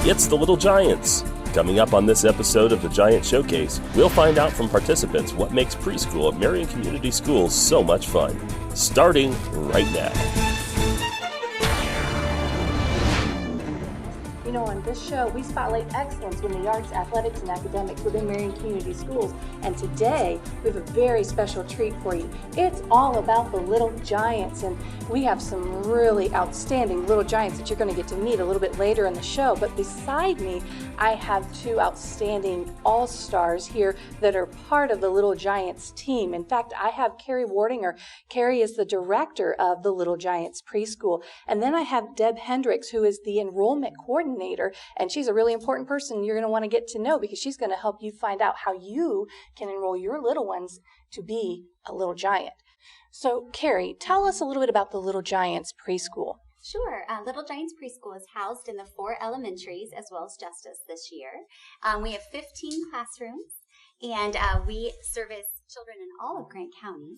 It's the Little Giants. Coming up on this episode of the Giant Showcase, we'll find out from participants what makes preschool at Marion Community Schools so much fun. Starting right now. You know, on this show, we spotlight excellence in the arts, athletics, and academics within Marion Community Schools. And today, we have a very special treat for you. It's all about the Little Giants, and we have some really outstanding Little Giants that you're going to get to meet a little bit later in the show. But beside me, I have two outstanding all-stars here that are part of the Little Giants team. In fact, I have Carrie Wardinger. Carrie is the director of the Little Giants preschool. And then I have Deb Hendricks, who is the enrollment coordinator. And she's a really important person you're going to want to get to know because she's going to help you find out how you can enroll your little ones to be a Little Giant. So, Carrie, tell us a little bit about the Little Giants preschool. Sure. Little Giants Preschool is housed in the 4 elementaries as well as Justice this year. We have 15 classrooms, and we service children in all of Grant County.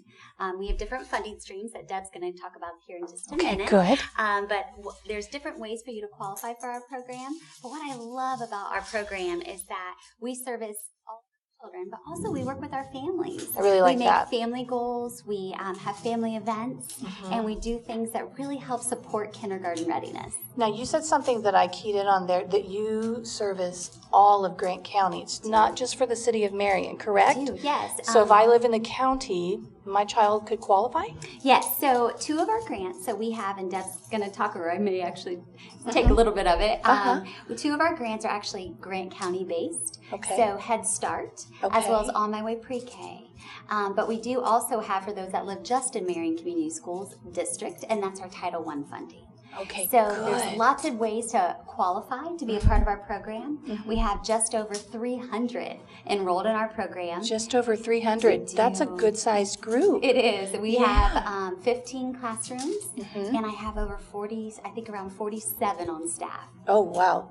We have different funding streams that Deb's going to talk about here in just a minute. Good. But there's different ways for you to qualify for our program. But what I love about our program is that we service all children, but also we work with our families. I really like that. We make family goals, we have family events, and we do things that really help support kindergarten readiness. Now, you said something that I keyed in on there, that you service all of Grant County. It's not just for the city of Marion, correct? I do, yes. So if I live in the county, my child could qualify? Yes, so 2 of our grants, so we have, and Deb's going to talk, or I may actually take a little bit of it. 2 of our grants are actually Grant County based, so Head Start, as well as On My Way Pre-K. But we do also have, for those that live just in Marion Community Schools District, and that's our Title I funding. Okay, so there's lots of ways to qualify to be a part of our program. We have just over 300 enrolled in our program. Just over 300. That's a good-sized group. It is. We have 15 classrooms, and I have over 40, I think around 47 on staff. Oh, wow.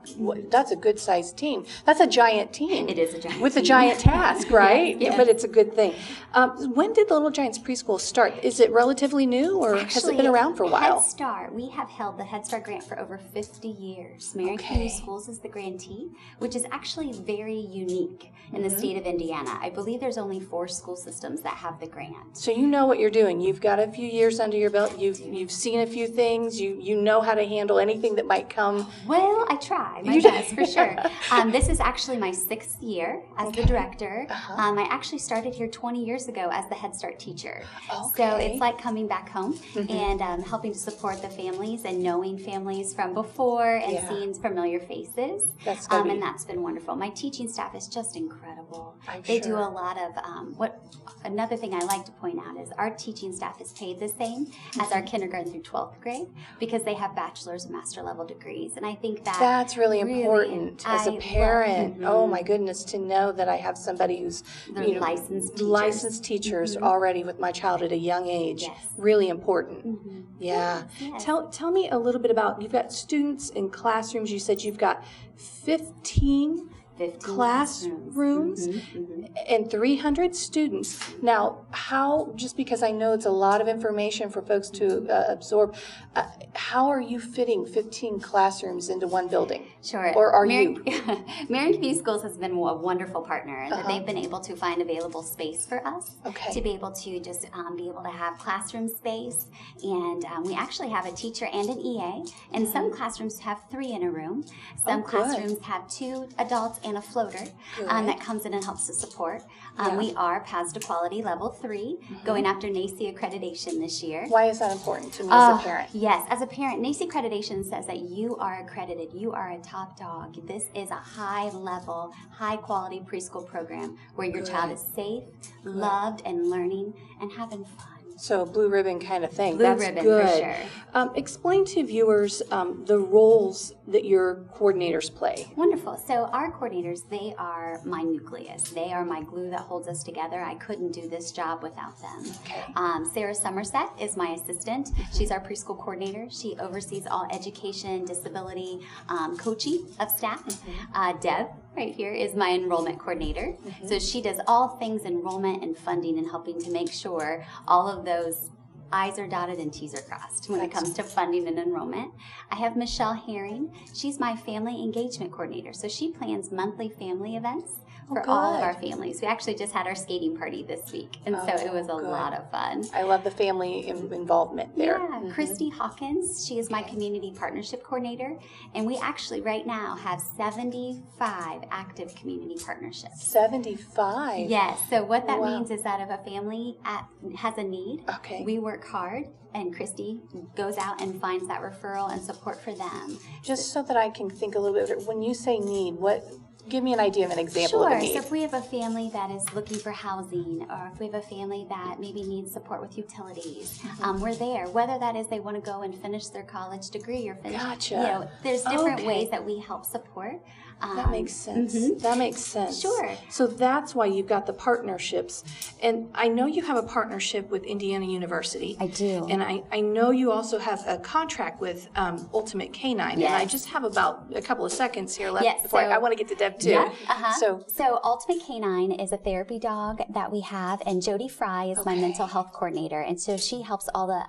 That's a good-sized team. That's a giant team. It is a giant with team. a giant task, right? Yes. But it's a good thing. When did the Little Giants preschool start? Is it relatively new, or has it been around for a while? Head Start. We have held the Head Start grant for over 50 years. Marion Community Schools is the grantee, which is actually very unique in the state of Indiana. I believe there's only 4 school systems that have the grant. So you know what you're doing. You've got a few years under your belt. You've seen a few things. You know how to handle anything that might come. Well, I try my best for sure. This is actually my 6th year as the director. I actually started here 20 years ago as the Head Start teacher. So it's like coming back home and helping to support the families and knowing families from before and seeing familiar faces. And that's been wonderful. My teaching staff is just incredible. They do a lot of another thing I like to point out is our teaching staff is paid the same as our kindergarten through 12th grade because they have bachelor's and master level degrees. And I think that's really important as a parent. Oh my goodness, to know that I have somebody who's licensed teachers already with my child at a young age. Really important. Yeah. Tell me a little bit about, you've got students in classrooms. You said you've got 15 classrooms and 300 students. Now, how, just because I know it's a lot of information for folks to absorb, how are you fitting 15 classrooms into one building? Sure. Or are you? Marion Community Schools has been a wonderful partner, and that they've been able to find available space for us to be able to just be able to have classroom space. And we actually have a teacher and an EA, and some classrooms have 3 in a room. Some classrooms have 2 adults and a floater that comes in and helps to support. We are PASDA Quality Level 3, going after NACCE accreditation this year. Why is that important to me as a parent? Yes, as a parent, NACCE accreditation says that you are accredited, you are a top dog. This is a high-level, high-quality preschool program where your child is safe, loved, and learning, and having fun. So a blue ribbon kind of thing. Blue That's ribbon, good. for sure. Explain to viewers the roles that your coordinators play. Wonderful. So our coordinators, they are my nucleus. They are my glue that holds us together. I couldn't do this job without them. Sarah Somerset is my assistant. She's our preschool coordinator. She oversees all education, disability, coaching of staff. Deb, right here, is my enrollment coordinator. So she does all things enrollment and funding and helping to make sure all of those I's are dotted and T's are crossed when it comes to funding and enrollment. I have Michelle Herring. She's my family engagement coordinator. So she plans monthly family events for all of our families. We actually just had our skating party this week, and so it was a lot of fun. I love the family involvement there. Yeah, Christy Hawkins, she is my community partnership coordinator, and we actually right now have 75 active community partnerships. 75? Yes, so what that means is that if a family has a need, we work hard, and Christy goes out and finds that referral and support for them. Just so that I can think a little bit, when you say need, give me an idea of an example of a need. Sure. So if we have a family that is looking for housing, or if we have a family that maybe needs support with utilities, we're there. Whether that is they want to go and finish their college degree or finish, there's different ways that we help support. That makes sense. That makes sense. Sure. So that's why you've got the partnerships. And I know you have a partnership with Indiana University. I do. And I know you also have a contract with Ultimate Canine. Yes. And I just have about a couple of seconds here left before I want to get to Deb too. Yeah, So Ultimate Canine is a therapy dog that we have, and Jody Fry is my mental health coordinator, and so she helps all the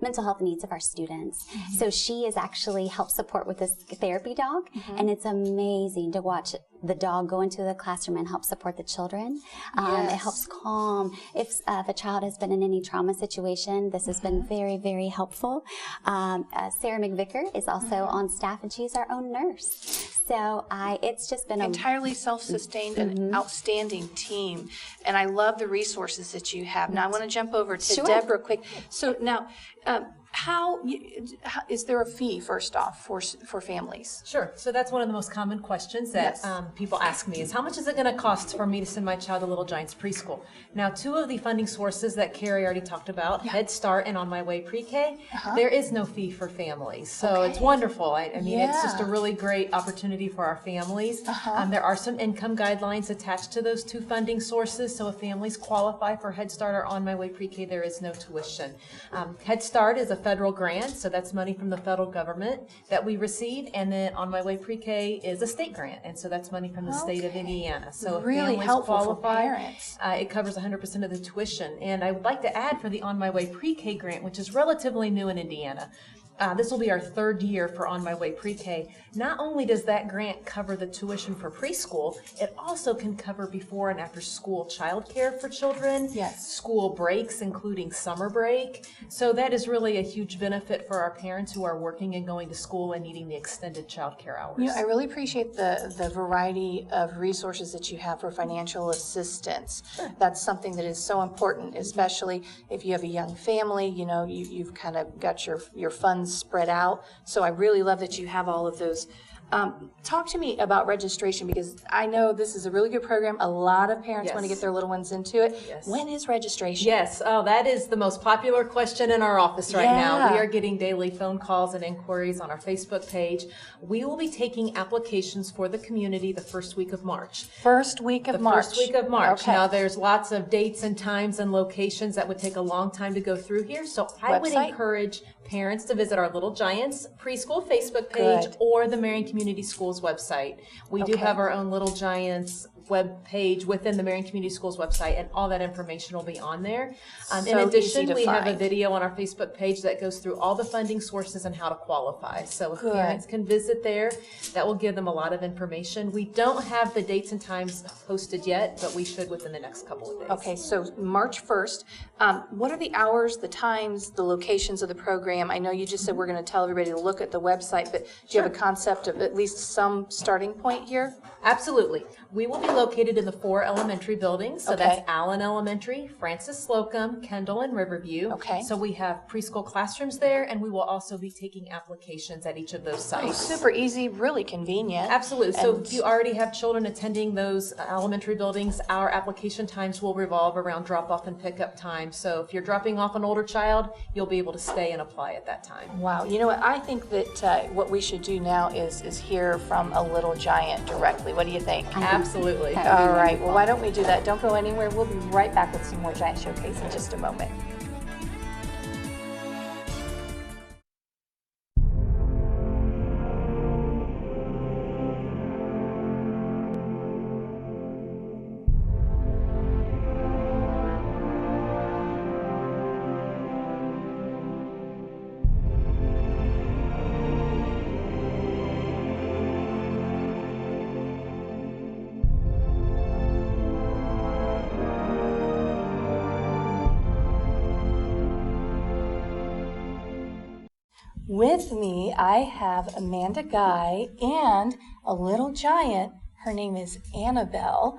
mental health needs of our students. So she is actually helps support with this therapy dog, and it's amazing to watch the dog go into the classroom and help support the children. It helps calm. If a child has been in any trauma situation, this has been very, very helpful. Sarah McVicker is also on staff, and she's our own nurse. So it's just been entirely self-sustained and outstanding team. And I love the resources that you have. Now I want to jump over to Deb real quick. So now, how is there a fee, first off, for families? Sure. So that's one of the most common questions that people ask me is, how much is it going to cost for me to send my child to Little Giants preschool? Now, two of the funding sources that Carrie already talked about, Head Start and On My Way Pre-K, there is no fee for families. So it's wonderful. I mean, it's just a really great opportunity for our families. There are some income guidelines attached to those two funding sources. So if families qualify for Head Start or On My Way Pre-K, there is no tuition. Head Start is a federal grant, so that's money from the federal government that we receive, and then On My Way Pre-K is a state grant, and so that's money from the state of Indiana. So if really families helpful qualify, for parents. It covers 100% of the tuition. And I would like to add for the On My Way Pre-K grant, which is relatively new in Indiana, this will be our third year for On My Way Pre-K. Not only does that grant cover the tuition for preschool, it also can cover before and after school childcare for children, school breaks, including summer break. So that is really a huge benefit for our parents who are working and going to school and needing the extended childcare hours. You know, I really appreciate the variety of resources that you have for financial assistance. That's something that is so important, especially if you have a young family. You know, you've kind of got your funds spread out. So I really love that you have all of those. Talk to me about registration, because I know this is a really good program. A lot of parents want to get their little ones into it. When is registration? Yes, that is the most popular question in our office right now. We are getting daily phone calls and inquiries on our Facebook page. We will be taking applications for the community the first week of March. First week of March. First week of March. Now there's lots of dates and times and locations that would take a long time to go through here. So I would encourage parents to visit our Little Giants preschool Facebook page or the Marion Community Schools website. We do have our own Little Giants web page within the Marion Community Schools website, and all that information will be on there. In addition, we have a video on our Facebook page that goes through all the funding sources and how to qualify. So if parents can visit there, that will give them a lot of information. We don't have the dates and times posted yet, but we should within the next couple of days. Okay, so March 1st. What are the hours, the times, the locations of the program? I know you just said we're going to tell everybody to look at the website, but do you have a concept of at least some starting point here? Absolutely. We will be located in the 4 elementary buildings. So that's Allen Elementary, Francis Slocum, Kendall, and Riverview. So we have preschool classrooms there, and we will also be taking applications at each of those sites. Oh, super easy, really convenient. Absolutely. So if you already have children attending those elementary buildings, our application times will revolve around drop-off and pickup time. So if you're dropping off an older child, you'll be able to stay and apply at that time. Wow. You know what? I think that what we should do now is hear from a Little Giant directly. What do you think? Absolutely. All right. Well, why don't we do that? Don't go anywhere. We'll be right back with some more Giant Showcase in just a moment. With me, I have Amanda Guy and a little giant. Her name is Annabelle.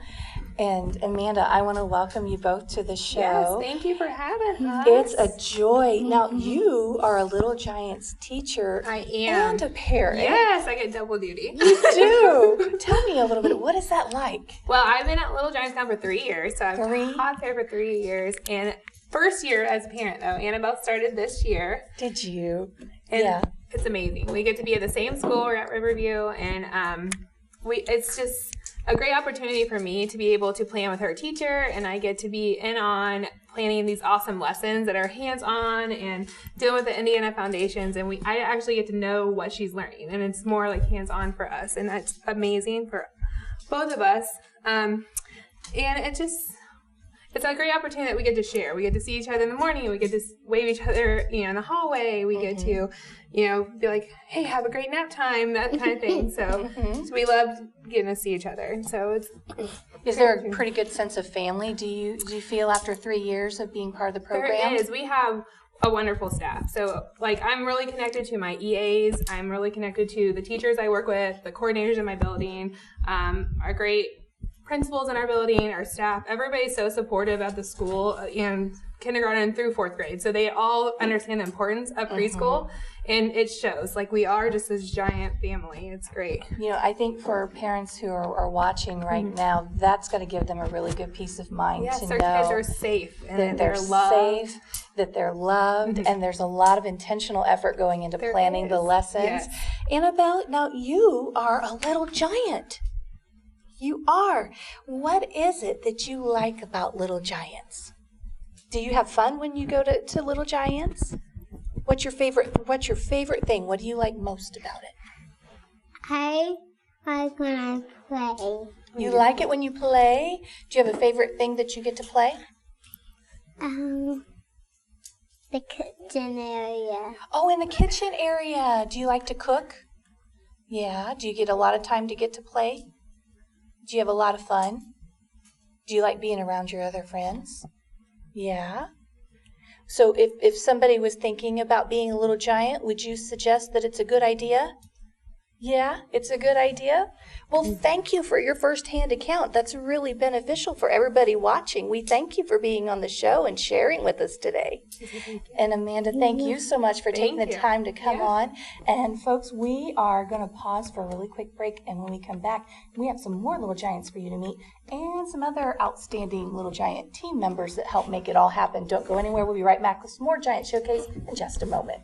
And Amanda, I want to welcome you both to the show. Yes, thank you for having us. It's a joy. Now, you are a Little Giants teacher. I am. And a parent. Yes, I get double duty. You do. Tell me a little bit. What is that like? Well, I've been at Little Giants now for 3 years, so I've taught there for 3 years. And first year as a parent, though, Annabelle started this year. Did you? And it's amazing. We get to be at the same school. We're at Riverview, and it's just a great opportunity for me to be able to plan with her teacher, and I get to be in on planning these awesome lessons that are hands-on and dealing with the Indiana Foundations, and I actually get to know what she's learning, and it's more like hands-on for us, and that's amazing for both of us. And it's a great opportunity that we get to share. We get to see each other in the morning. We get to wave each other, in the hallway. We get to, be like, hey, have a great nap time, that kind of thing. So, so we love getting to see each other. So Is there a pretty good sense of family? Do you feel after 3 years of being part of the program? There is. We have a wonderful staff. So, I'm really connected to my EAs. I'm really connected to the teachers I work with, the coordinators in my building, our great principals in our building, our staff. Everybody's so supportive at the school and kindergarten through 4th grade. So they all understand the importance of preschool, and it shows. We are just this giant family. It's great. I think for parents who are watching right now, that's going to give them a really good peace of mind to know our kids are safe and that they're safe, that they're loved, and there's a lot of intentional effort going into planning the lessons. Yes. Annabelle, now you are a little giant. You are. What is it that you like about Little Giants? Do you have fun when you go to Little Giants? What's your favorite thing? What do you like most about it? I like when I play. You like it when you play? Do you have a favorite thing that you get to play? The kitchen area. Oh, in the kitchen area. Do you like to cook? Yeah. Do you get a lot of time to get to play? Do you have a lot of fun? Do you like being around your other friends? Yeah. So if somebody was thinking about being a little giant, would you suggest that it's a good idea? Yeah, it's a good idea? Well, thank you for your firsthand account. That's really beneficial for everybody watching. We thank you for being on the show and sharing with us today. And Amanda, thank you so much for taking the time to come on. And folks, we are going to pause for a really quick break. And when we come back, we have some more Little Giants for you to meet and some other outstanding Little Giant team members that help make it all happen. Don't go anywhere. We'll be right back with some more Giant Showcase in just a moment.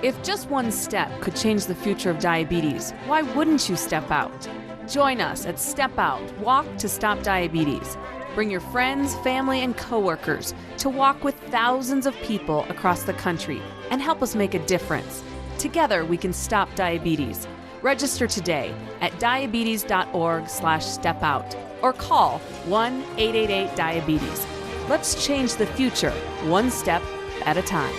If just one step could change the future of diabetes, why wouldn't you step out? Join us at Step Out, Walk to Stop Diabetes. Bring your friends, family, and coworkers to walk with thousands of people across the country and help us make a difference. Together, we can stop diabetes. Register today at diabetes.org/stepout or call 1-888-DIABETES. Let's change the future, one step at a time.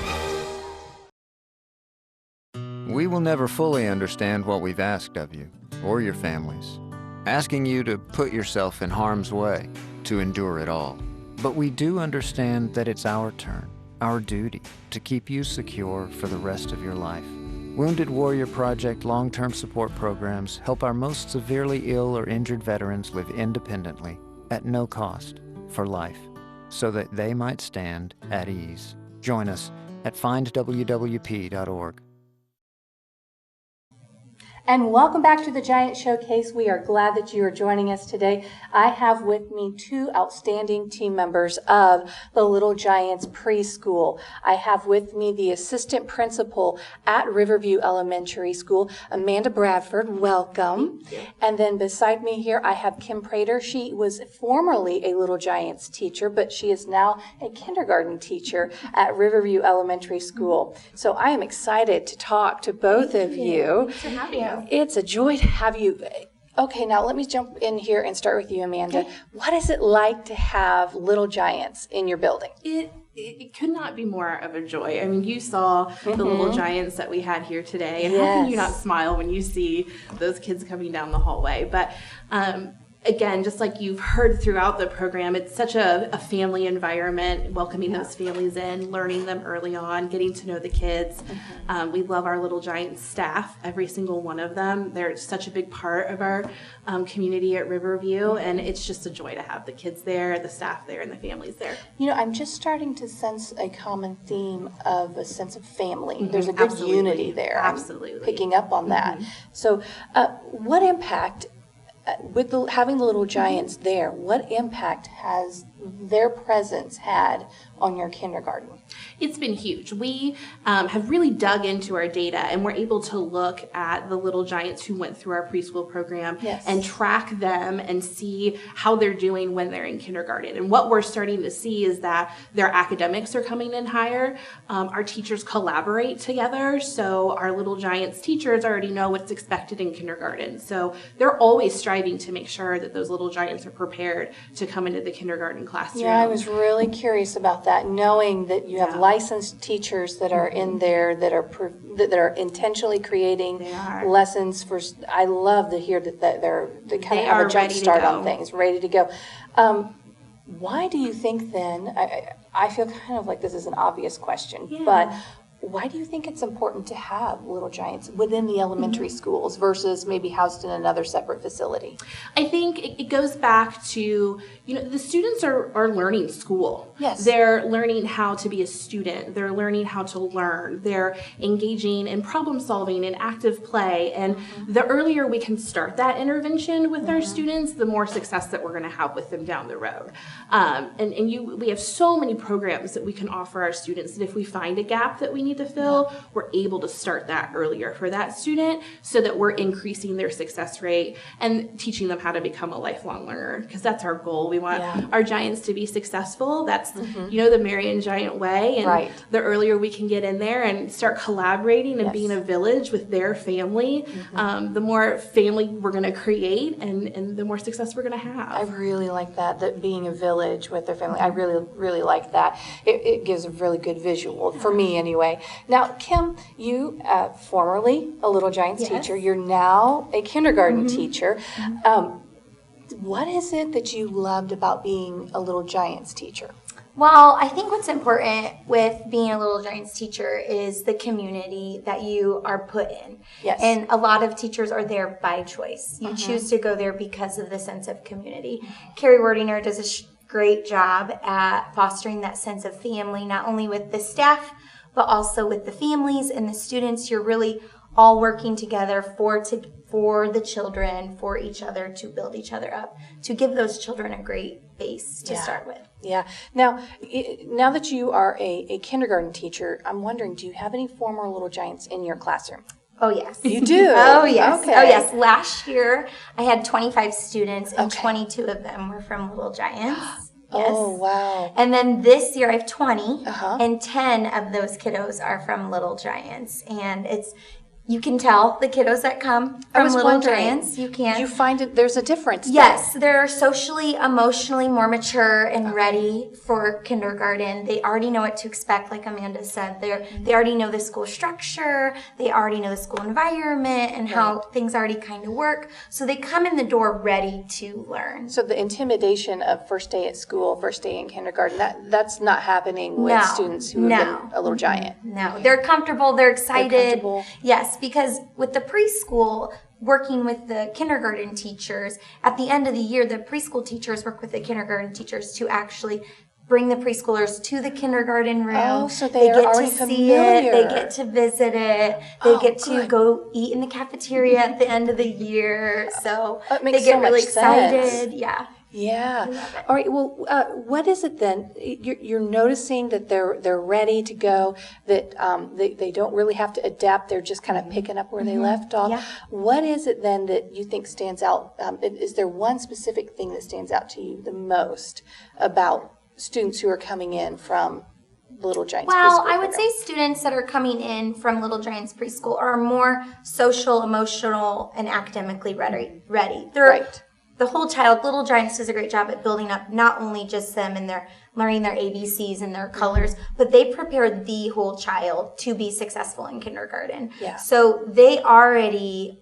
We will never fully understand what we've asked of you, or your families, asking you to put yourself in harm's way, to endure it all. But we do understand that it's our turn, our duty, to keep you secure for the rest of your life. Wounded Warrior Project long-term support programs help our most severely ill or injured veterans live independently, at no cost, for life, so that they might stand at ease. Join us at findwwp.org. And welcome back to the Giant Showcase. We are glad that you are joining us today. I have with me two outstanding team members of the Little Giants preschool. I have with me the assistant principal at Riverview Elementary School, Amanda Bradford. Welcome. And then beside me here, I have Kim Prater. She was formerly a Little Giants teacher, but she is now a kindergarten teacher at Riverview Elementary School. So I am excited to talk to both of you. Thanks for having us. It's a joy to have you. Okay, now let me jump in here and start with you, Amanda. Okay. What is it like to have Little Giants in your building? It could not be more of a joy. I mean, you saw the Little Giants that we had here today, and how can you not smile when you see those kids coming down the hallway? But again, just like you've heard throughout the program, it's such a family environment, welcoming those families in, learning them early on, getting to know the kids. We love our Little Giants staff, every single one of them. They're such a big part of our community at Riverview, and it's just a joy to have the kids there, the staff there, and the families there. You know, I'm just starting to sense a common theme of a sense of family. There's a good unity there. Absolutely. I'm picking up on that. So what impact, with having the Little Giants there, what impact has their presence had on your kindergarten? It's been huge. We have really dug into our data, and we're able to look at the Little Giants who went through our preschool program and track them and see how they're doing when they're in kindergarten. And what we're starting to see is that their academics are coming in higher. Our teachers collaborate together, so our Little Giants teachers already know what's expected in kindergarten. So they're always striving to make sure that those Little Giants are prepared to come into the kindergarten classroom. Yeah, I was really curious about that, knowing that you have licensed teachers that are in there that are intentionally creating lessons for. I love to hear that they kind of have a jump start on things, ready to go. Why do you think then? I feel kind of like this is an obvious question, but why do you think it's important to have Little Giants within the elementary schools versus maybe housed in another separate facility? I think it goes back to, the students are learning school. Yes. They're learning how to be a student. They're learning how to learn. They're engaging in problem solving and active play. And the earlier we can start that intervention with our students, the more success that we're going to have with them down the road. We have so many programs that we can offer our students that if we find a gap that we need to fill, we're able to start that earlier for that student so that we're increasing their success rate and teaching them how to become a lifelong learner, because that's our goal. We want our Giants to be successful. That's, the Marion Giant way. And the earlier we can get in there and start collaborating and being a village with their family, the more family we're going to create and the more success we're going to have. I really like that being a village with their family. I really, really like that. It gives a really good visual, for me anyway. Now, Kim, you formerly a Little Giants teacher. You're now a kindergarten teacher. What is it that you loved about being a Little Giants teacher? Well, I think what's important with being a Little Giants teacher is the community that you are put in. Yes. And a lot of teachers are there by choice. You choose to go there because of the sense of community. Carrie Werdinger does a great job at fostering that sense of family, not only with the staff, but also with the families and the students. You're really all working together for the children, for each other, to build each other up, to give those children a great base to start with. Yeah. Now that you are a kindergarten teacher, I'm wondering, do you have any former Little Giants in your classroom? Oh, yes. You do? Oh, yes. Okay. Oh, yes. Last year, I had 25 students, and 22 of them were from Little Giants. Yes. Oh, wow. And then this year I have 20, and 10 of those kiddos are from Little Giants. And you can tell the kiddos that come from Little Giants. You can. Do you find that there's a difference? Yes, they're socially, emotionally more mature and ready for kindergarten. They already know what to expect, like Amanda said. They already know the school structure. They already know the school environment and how things already kind of work. So they come in the door ready to learn. So the intimidation of first day at school, first day in kindergarten, that's not happening with students who have been a Little Giant. No, they're comfortable. They're excited. They're comfortable. Yes, because with the preschool, working with the kindergarten teachers, at the end of the year, the preschool teachers work with the kindergarten teachers to actually bring the preschoolers to the kindergarten room. Oh, so they are get already to familiar. see it. They get to visit it. They get to go eat in the cafeteria at the end of the year. So they get really excited. Yeah. Yeah. All right. Well, what is it then? You're noticing that they're ready to go. That they don't really have to adapt. They're just kind of picking up where they left off. Yeah. What is it then that you think stands out? Is there one specific thing that stands out to you the most about students who are coming in from Little Giants Well, preschool I would program? say students that are coming in from Little Giants preschool are more social, emotional, and academically ready. They're the whole child. Little Giants does a great job at building up not only just them and their learning their ABCs and their colors, but they prepare the whole child to be successful in kindergarten. Yeah. So they already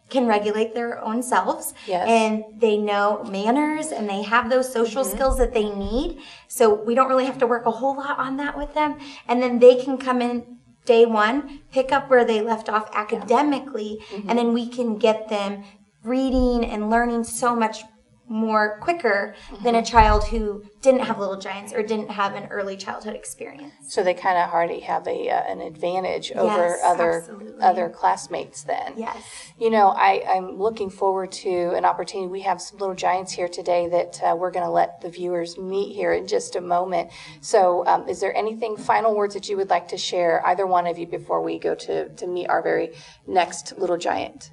can regulate their own selves. Yes. And they know manners and they have those social skills that they need. So we don't really have to work a whole lot on that with them. And then they can come in day one, pick up where they left off academically, and then we can get them reading and learning so much more quicker than a child who didn't have Little Giants or didn't have an early childhood experience. So they kind of already have an advantage over other classmates then. Yes. You know, I'm looking forward to an opportunity. We have some Little Giants here today that we're going to let the viewers meet here in just a moment. So is there anything, final words that you would like to share, either one of you, before we go to meet our very next Little Giant?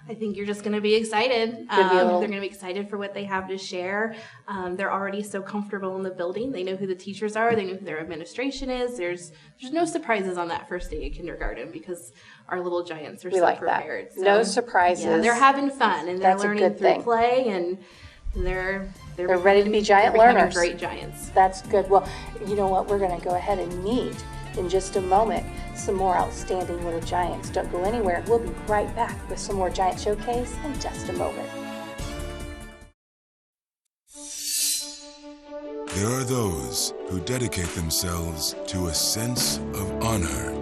I think you're just going to be excited. They're going to be excited for what they have to share. They're already so comfortable in the building. They know who the teachers are. They know who their administration is. There's no surprises on that first day of kindergarten because our Little Giants are so prepared. So, no surprises. Yeah, they're having fun and they're learning through play, and they're ready to be giant learners. Great giants. That's good. Well, you know what? We're going to go ahead and meet in just a moment some more outstanding Little Giants. Don't go anywhere. We'll be right back with some more Giant Showcase in just a moment. There are those who dedicate themselves to a sense of honor,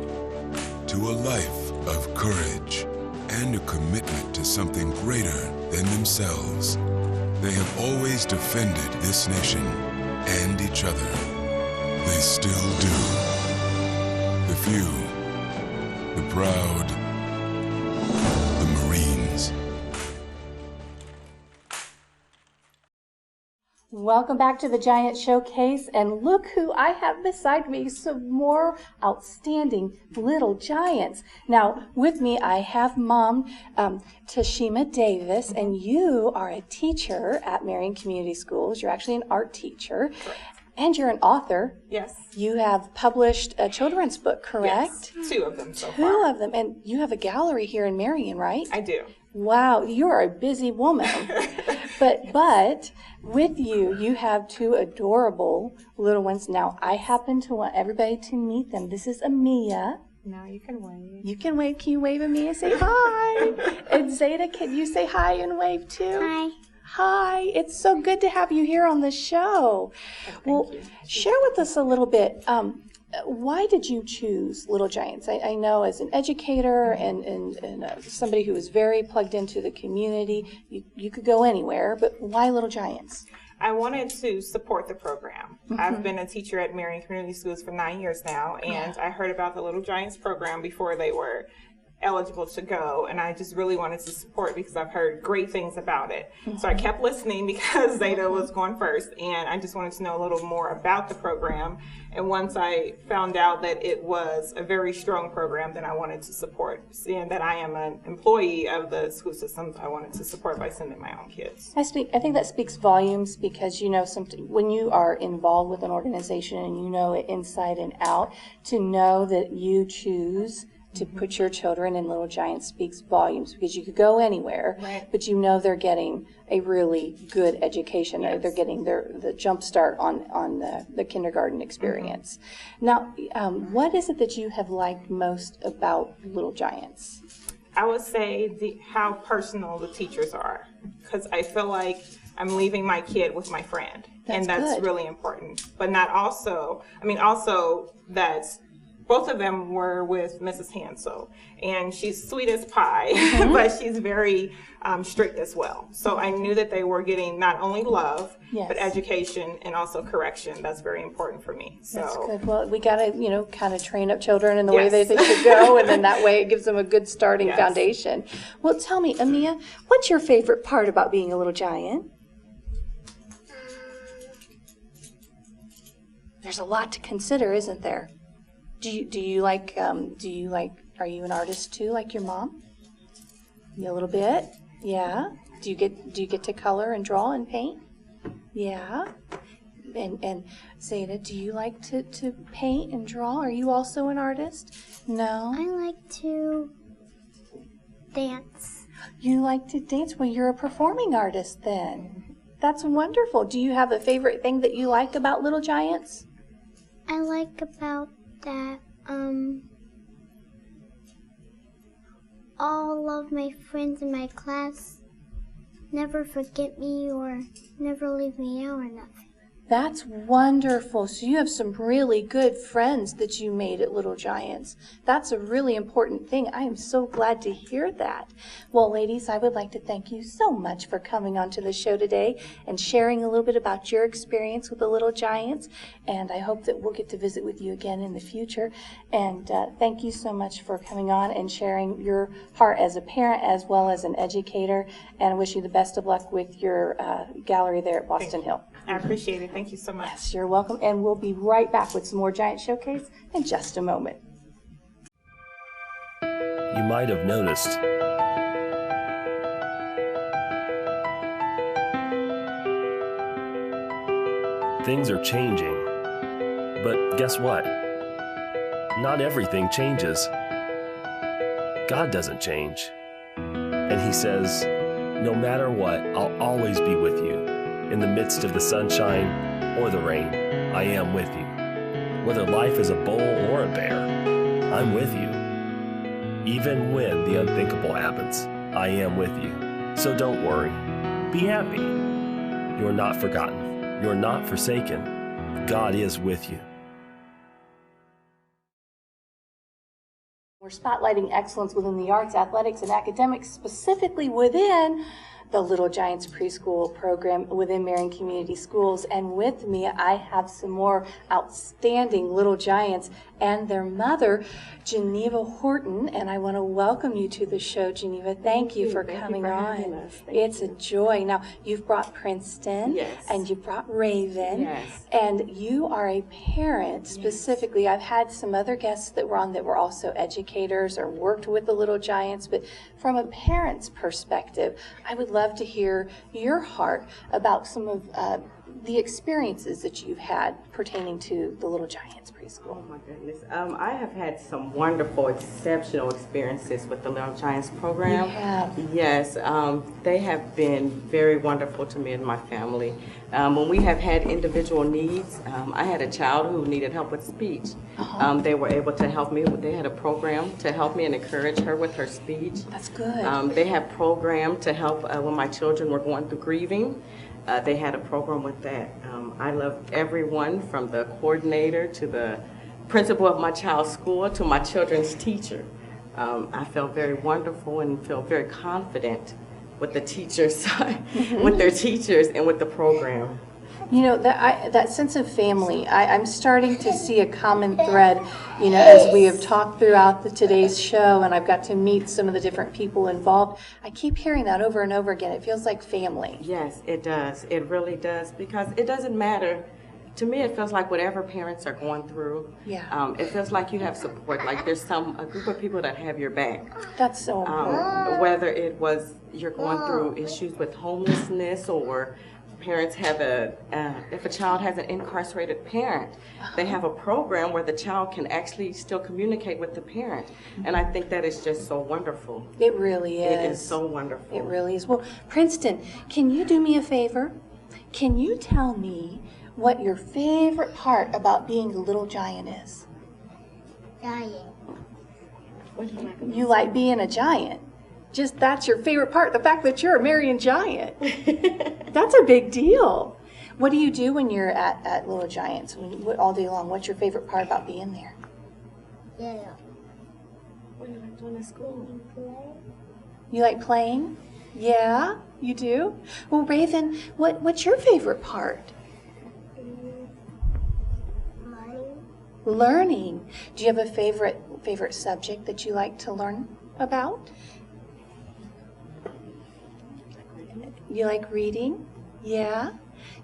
to a life of courage, and a commitment to something greater than themselves. They have always defended this nation and each other. They still do. The few, the proud, the Marines. Welcome back to the Giant Showcase, and look who I have beside me, some more outstanding Little Giants. Now, with me I have Mom, Tashima Davis, and you are a teacher at Marion Community Schools. You're actually an art teacher. Correct. And you're an author. Yes. You have published a children's book, correct? Yes, 2 of them so far. 2 of them. And you have a gallery here in Marion, right? I do. Wow, you are a busy woman. But with you, you have 2 adorable little ones. Now, I happen to want everybody to meet them. This is Amia. Now you can wave. You can wave. Can you wave, Amia? Say hi. And Zeta, can you say hi and wave too? Hi. Hi, it's so good to have you here on the show. Well, share with us a little bit. Why did you choose Little Giants? I know as an educator and somebody who is very plugged into the community, you could go anywhere, but why Little Giants? I wanted to support the program. I've been a teacher at Marion Community Schools for 9 years now, and I heard about the Little Giants program before they were eligible to go, and I just really wanted to support because I've heard great things about it. So I kept listening because Zeta was going first, and I just wanted to know a little more about the program. And once I found out that it was a very strong program, then I wanted to support. Seeing that I am an employee of the school system, I wanted to support by sending my own kids. I think that speaks volumes because, you know, when you are involved with an organization and you know it inside and out, to know that you choose to put your children in Little Giants speaks volumes because you could go anywhere, but you know they're getting a really good education. Yes. They're getting the jump start on the kindergarten experience. Now, what is it that you have liked most about Little Giants? I would say how personal the teachers are, because I feel like I'm leaving my kid with my friend, and that's really important. But also that both of them were with Mrs. Hansel, and she's sweet as pie, but she's very strict as well. So I knew that they were getting not only love, but education and also correction. That's very important for me. So that's good. Well, we got to, kind of train up children in the way they should go, and then that way it gives them a good starting foundation. Well, tell me, Amia, what's your favorite part about being a Little Giant? There's a lot to consider, isn't there? Do you like, are you an artist too, like your mom? A little bit? Yeah. Do you get to color and draw and paint? Yeah. And Zeta, do you like to paint and draw? Are you also an artist? No? I like to dance. You like to dance? Well, you're a performing artist then. That's wonderful. Do you have a favorite thing that you like about Little Giants? I like about that, all of my friends in my class never forget me or never leave me out or nothing. That's wonderful. So you have some really good friends that you made at Little Giants. That's a really important thing. I am so glad to hear that. Well, ladies, I would like to thank you so much for coming onto the show today and sharing a little bit about your experience with the Little Giants. And I hope that we'll get to visit with you again in the future. And thank you so much for coming on and sharing your heart as a parent as well as an educator. And I wish you the best of luck with your gallery there at Boston Hill. I appreciate it. Thank you so much. Yes, you're welcome. And we'll be right back with some more Giant Showcase in just a moment. You might have noticed things are changing, but guess what? Not everything changes. God doesn't change. And He says, no matter what, I'll always be with you. In the midst of the sunshine or the rain, I am with you. Whether life is a bull or a bear, I'm with you. Even when the unthinkable happens, I am with you. So don't worry. Be happy. You're not forgotten. You're not forsaken. God is with you. We're spotlighting excellence within the arts, athletics, and academics, specifically within the Little Giants preschool program within Marion Community Schools. And with me, I have some more outstanding Little Giants and their mother, Geneva Horton. And I want to welcome you to the show, Geneva. Thank you for coming on. It's a joy. Now, you've brought Princeton, and you brought Raven, and you are a parent specifically. I've had some other guests that were on that were also educators or worked with the Little Giants, but from a parent's perspective, I would love to hear your heart about some of the experiences that you've had pertaining to the Little Giants preschool. Oh my goodness. I have had some wonderful, exceptional experiences with the Little Giants program. You have? Yes, they have been very wonderful to me and my family. When we have had individual needs, I had a child who needed help with speech. They were able to help me. They had a program to help me and encourage her with her speech. That's good. They had a program to help when my children were going through grieving. They had a program with that. I love everyone from the coordinator to the principal of my child's school to my children's teacher. I felt very wonderful and feel very confident with the teachers, with their teachers and with the program. You know, that sense of family, I'm starting to see a common thread, you know, as we have talked throughout today's show, and I've got to meet some of the different people involved. I keep hearing that over and over again. It feels like family. Yes, it does. It really does, because it doesn't matter. To me, it feels like whatever parents are going through, it feels like you have support, like there's a group of people that have your back. That's so important. Whether it was you're going through issues with homelessness, or parents have if a child has an incarcerated parent, they have a program where the child can actually still communicate with the parent. And I think that is just so wonderful. It really is. It is so wonderful. It really is. Well, Princeton, can you do me a favor? Can you tell me what your favorite part about being a Little Giant is? Giant. What do you like? You like being a giant. Just that's your favorite part, the fact that you're a Marion Giant. That's a big deal. What do you do when you're at Little Giants all day long? What's your favorite part about being there? Yeah. What do you like doing at school? You like playing? Yeah, you do? Well, Raven, what's your favorite part? Learning. Do you have a favorite subject that you like to learn about? You like reading? Yeah?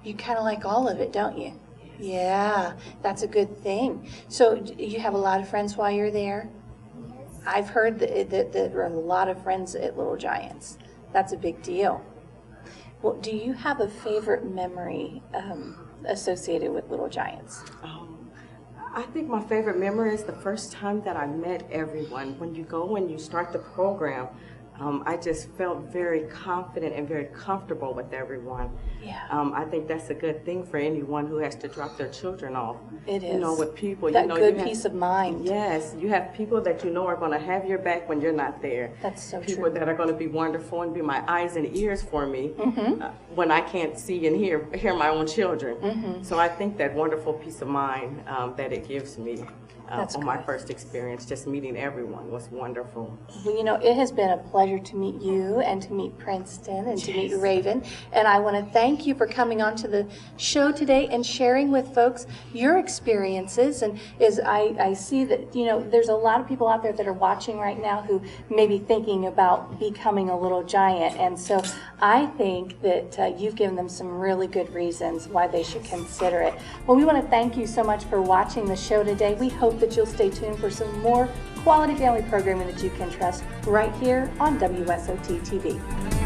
You kind of like all of it, don't you? Yeah, that's a good thing. So you have a lot of friends while you're there? I've heard that there are a lot of friends at Little Giants. That's a big deal. Well, do you have a favorite memory associated with Little Giants? I think my favorite memory is the first time that I met everyone. When you go and you start the program, I just felt very confident and very comfortable with everyone. Yeah. I think that's a good thing for anyone who has to drop their children off. It is. You know, with people. That you know, good you have, peace of mind. Yes. You have people that you know are going to have your back when you're not there. That's so people true. That are going to be wonderful and be my eyes and ears for me when I can't see and hear my own children. So I think that wonderful peace of mind that it gives me on my first experience, just meeting everyone, was wonderful. Well, you know, it has been a pleasure to meet you and to meet Princeton and to meet Raven. And I want to thank you for coming on to the show today and sharing with folks your experiences. And I see that, you know, there's a lot of people out there that are watching right now who may be thinking about becoming a little giant. And so I think that you've given them some really good reasons why they should consider it. Well, we want to thank you so much for watching the show today. We hope that you'll stay tuned for some more quality family programming that you can trust right here on WSOT TV.